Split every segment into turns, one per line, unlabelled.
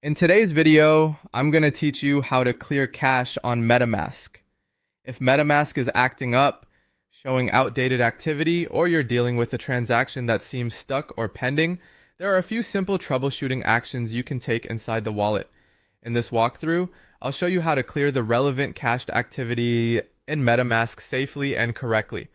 In today's video, I'm going to teach you how to clear cache on MetaMask. If MetaMask is acting up, showing outdated activity, or you're dealing with a transaction that seems stuck or pending, there are a few simple troubleshooting actions you can take inside the wallet. In this walkthrough, I'll show you how to clear the relevant cached activity in MetaMask safely and correctly.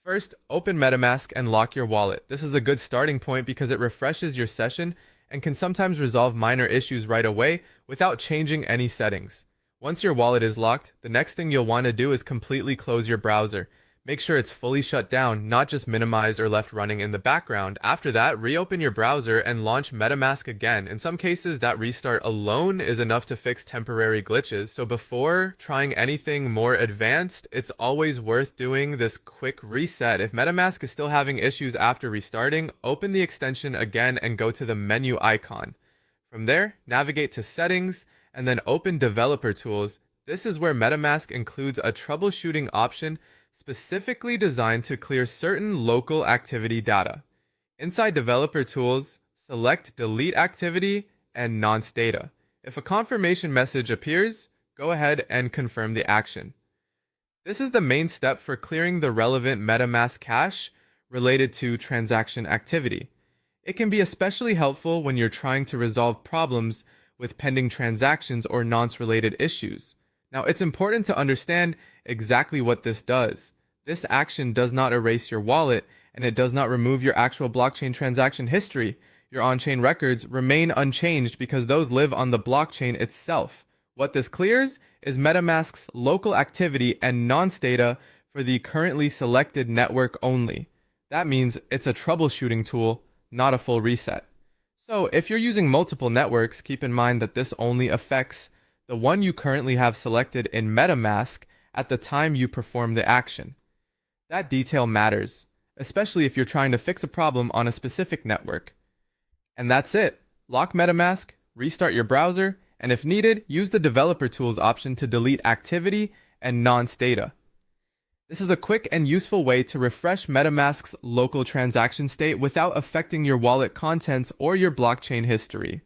First, open MetaMask and lock your wallet. This is a good starting point because it refreshes your session and can sometimes resolve minor issues right away without changing any settings. Once your wallet is locked, the next thing you'll want to do is completely close your browser. Make sure it's fully shut down, not just minimized or left running in the background. After that, reopen your browser and launch MetaMask again. In some cases, that restart alone is enough to fix temporary glitches. So before trying anything more advanced, it's always worth doing this quick reset. If MetaMask is still having issues after restarting, open the extension again and go to the menu icon. From there, navigate to Settings and then open Developer Tools. This is where MetaMask includes a troubleshooting option specifically designed to clear certain local activity data. Inside Developer Tools, select Delete Activity and Nonce Data. If a confirmation message appears, go ahead and confirm the action. This is the main step for clearing the relevant MetaMask cache related to transaction activity. It can be especially helpful when you're trying to resolve problems with pending transactions or nonce-related issues. Now, it's important to understand exactly what this does. This action does not erase your wallet, and it does not remove your actual blockchain transaction history. Your on-chain records remain unchanged because those live on the blockchain itself. What this clears is MetaMask's local activity and nonce data for the currently selected network only. That means it's a troubleshooting tool, not a full reset. So if you're using multiple networks, keep in mind that this only affects the one you currently have selected in MetaMask at the time you perform the action. That detail matters, especially if you're trying to fix a problem on a specific network. And that's it. Lock MetaMask, restart your browser, and if needed, use the Developer Tools option to delete activity and nonce data. This is a quick and useful way to refresh MetaMask's local transaction state without affecting your wallet contents or your blockchain history.